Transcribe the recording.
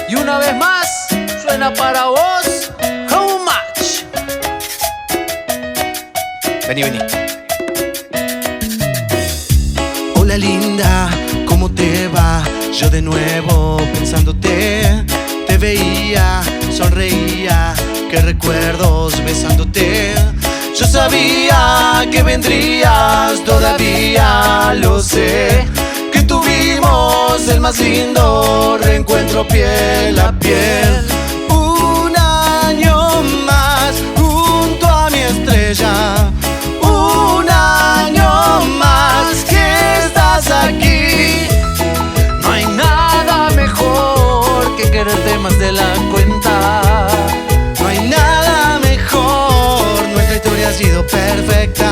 Y una vez más, suena para vos How Much. Vení, vení. Hola linda, ¿cómo te va? Yo de nuevo pensándote, te veía, sonreía, qué recuerdos besándote. Yo sabía que vendrías, todavía lo sé, que tuvimos el más lindo reencuentro piel a piel. Un año más junto a mi estrella, un año más que estás aquí. No hay nada mejor que quererte más de la cuenta. No hay nada mejor, nuestra historia ha sido perfecta.